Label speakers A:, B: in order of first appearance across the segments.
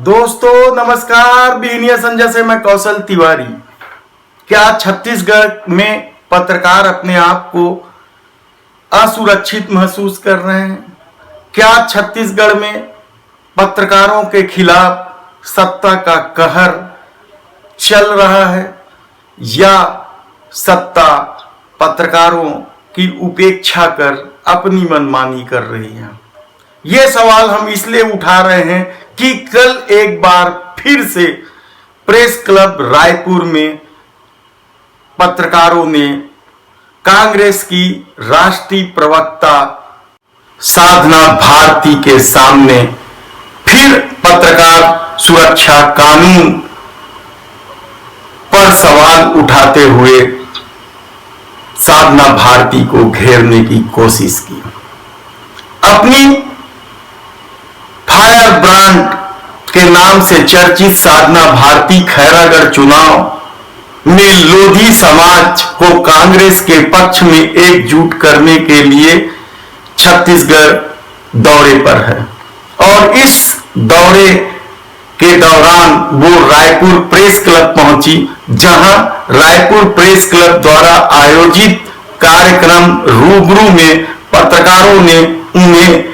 A: दोस्तों नमस्कार। बिहनिया संजय से मैं कौशल तिवारी। क्या छत्तीसगढ़ में पत्रकार अपने आप को असुरक्षित महसूस कर रहे हैं? क्या छत्तीसगढ़ में पत्रकारों के खिलाफ सत्ता का कहर चल रहा है या सत्ता पत्रकारों की उपेक्षा कर अपनी मनमानी कर रही है? ये सवाल हम इसलिए उठा रहे हैं कि कल एक बार फिर से प्रेस क्लब रायपुर में पत्रकारों ने कांग्रेस की राष्ट्रीय प्रवक्ता साधना भारती के सामने फिर पत्रकार सुरक्षा कानून पर सवाल उठाते हुए साधना भारती को घेरने की कोशिश की। अपनी फायर ब्रांड के नाम से चर्चित साधना भारती खैरागढ़ चुनाव में लोधी समाज को कांग्रेस के पक्ष में एकजुट करने के लिए छत्तीसगढ़ दौरे पर है और इस दौरे के दौरान वो रायपुर प्रेस क्लब पहुंची, जहां रायपुर प्रेस क्लब द्वारा आयोजित कार्यक्रम रूबरू में पत्रकारों ने उन्हें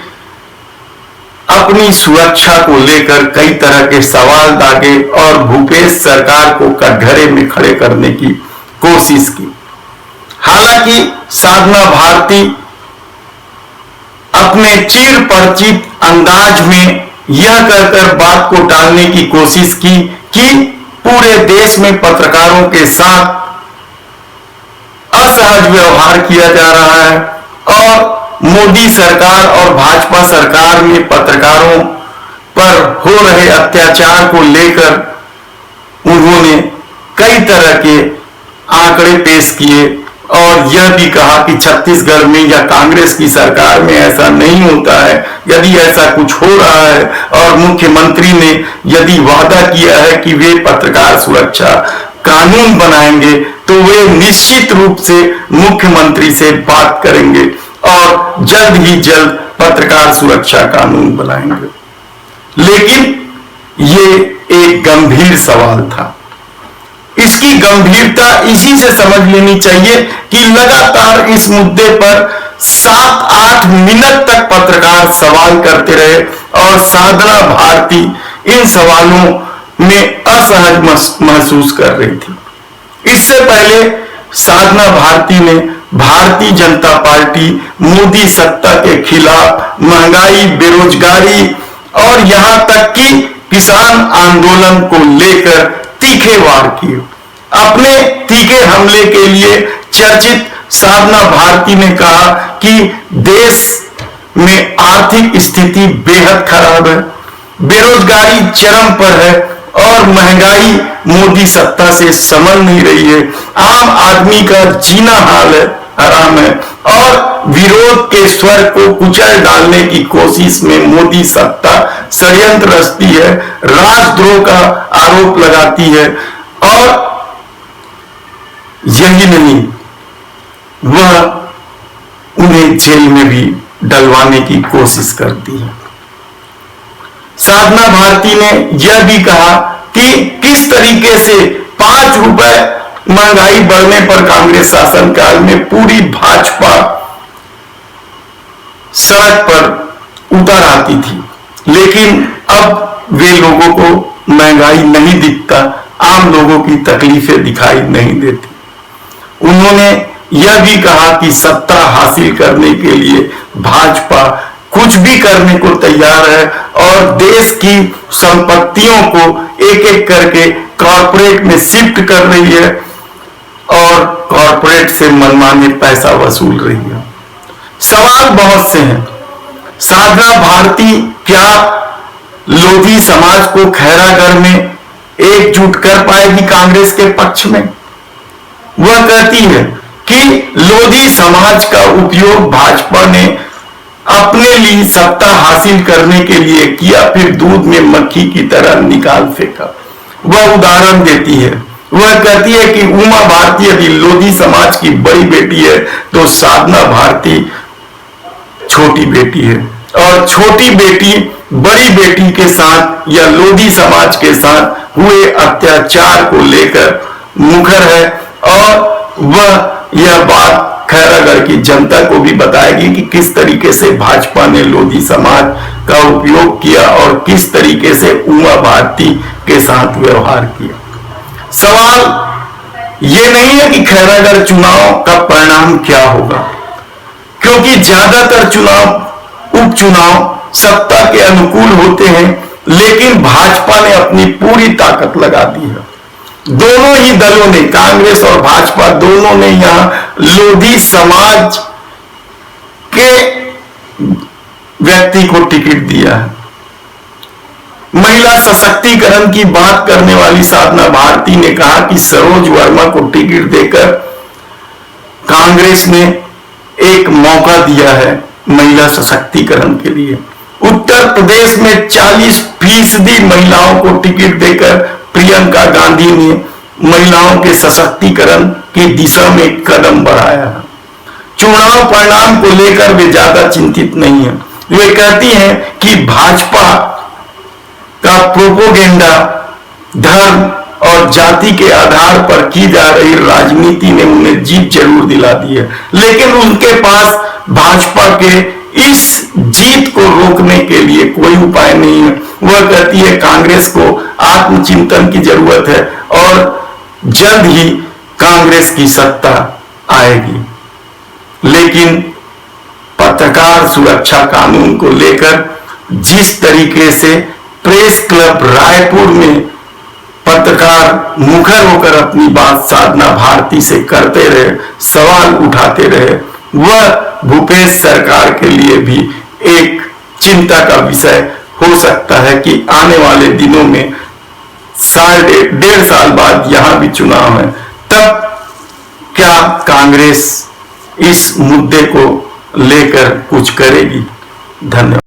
A: अपनी सुरक्षा को लेकर कई तरह के सवाल दागे और भूपेश सरकार को कटघरे में खड़े करने की कोशिश की। हालांकि साधना भारती अपने चिर परिचित अंदाज में यह कहकर बात को टालने की कोशिश की कि पूरे देश में पत्रकारों के साथ असहज व्यवहार किया जा रहा है और मोदी सरकार और भाजपा सरकार में पत्रकारों पर हो रहे अत्याचार को लेकर उन्होंने कई तरह के आंकड़े पेश किए और यह भी कहा कि छत्तीसगढ़ में या कांग्रेस की सरकार में ऐसा नहीं होता है। यदि ऐसा कुछ हो रहा है और मुख्यमंत्री ने यदि वादा किया है कि वे पत्रकार सुरक्षा कानून बनाएंगे तो वे निश्चित रूप से मुख्यमंत्री से बात करेंगे और जल्द ही जल्द पत्रकार सुरक्षा कानून बनाएंगे। लेकिन ये एक गंभीर सवाल था। इसकी गंभीरता इसी से समझ लेनी चाहिए कि लगातार इस मुद्दे पर 7-8 मिनट तक पत्रकार सवाल करते रहे और साधना भारती इन सवालों में असहज महसूस कर रही थी। इससे पहले साधना भारती ने भारतीय जनता पार्टी मोदी सत्ता के खिलाफ महंगाई, बेरोजगारी और यहां तक कि किसान आंदोलन को लेकर तीखे वार किए। अपने तीखे हमले के लिए चर्चित साधना भारती ने कहा कि देश में आर्थिक स्थिति बेहद खराब है, बेरोजगारी चरम पर है और महंगाई मोदी सत्ता से संभल नहीं रही है। आम आदमी का जीना हाल है, हराम है और विरोध के स्वर को कुचल डालने की कोशिश में मोदी सत्ता षड्यंत्र रचती है, राजद्रोह का आरोप लगाती है और यही नहीं, वह उन्हें जेल में भी डलवाने की कोशिश करती है। साधना भारती ने यह भी कहा कि किस तरीके से 5 रुपए महंगाई बढ़ने पर कांग्रेस शासनकाल में पूरी भाजपा सड़क पर उतर आती थी, लेकिन अब वे लोगों को महंगाई नहीं दिखता, आम लोगों की तकलीफें दिखाई नहीं देती। उन्होंने यह भी कहा कि सत्ता हासिल करने के लिए भाजपा कुछ भी करने को तैयार है और देश की संपत्तियों को एक एक करके कॉर्पोरेट में शिफ्ट कर रही है और कॉर्पोरेट से मनमाने पैसा वसूल रही है। सवाल बहुत से हैं। साधना भारती क्या लोधी समाज को खैरागढ़ में एकजुट कर पाएगी कांग्रेस के पक्ष में? वह कहती है कि लोधी समाज का उपयोग भाजपा ने अपने लिए सत्ता हासिल करने के लिए किया, फिर दूध में मक्खी की तरह निकाल फेंका। वह उदाहरण देती है, वह कहती है कि उमा भारती यदि लोधी समाज की बड़ी बेटी है तो साधना भारती छोटी बेटी है और छोटी बेटी बड़ी बेटी के साथ या लोधी समाज के साथ हुए अत्याचार को लेकर मुखर है और वह यह बात खैरागढ़ की जनता को भी बताएगी कि किस तरीके से भाजपा ने लोधी समाज का उपयोग किया और किस तरीके से उमा भारती के साथ व्यवहार किया। सवाल यह नहीं है कि खैरागढ़ चुनाव का परिणाम क्या होगा, क्योंकि ज्यादातर चुनाव उपचुनाव सत्ता के अनुकूल होते हैं, लेकिन भाजपा ने अपनी पूरी ताकत लगा दी है। दोनों ही दलों ने, कांग्रेस और भाजपा दोनों ने यहां लोधी समाज के व्यक्ति को टिकट दिया है। महिला सशक्तिकरण की बात करने वाली साधना भारती ने कहा कि सरोज वर्मा को टिकट देकर कांग्रेस ने एक मौका दिया है महिला सशक्तिकरण के लिए। उत्तर प्रदेश में 40% महिलाओं को टिकट देकर प्रियंका गांधी ने महिलाओं के सशक्तिकरण की दिशा में कदम बढ़ाया है। चुनाव परिणाम को लेकर वे ज्यादा चिंतित नहीं है। वे कहती हैं कि भाजपा का प्रोपोगेंडा धर्म और जाति के आधार पर की जा रही राजनीति ने उन्हें जीत जरूर दिला दी है, लेकिन उनके पास भाजपा के इस जीत को रोकने के लिए कोई उपाय नहीं है। वह कहती है कांग्रेस को आत्मचिंतन की जरूरत है और जल्द ही कांग्रेस की सत्ता आएगी। लेकिन पत्रकार सुरक्षा कानून को लेकर जिस तरीके से प्रेस क्लब रायपुर में पत्रकार मुखर होकर अपनी बात साधना भारती से करते रहे, सवाल उठाते रहे, वह भूपेश सरकार के लिए भी एक चिंता का विषय हो सकता है कि आने वाले दिनों में डेढ़ साल बाद यहां भी चुनाव है, तब क्या कांग्रेस इस मुद्दे को लेकर कुछ करेगी। धन्यवाद।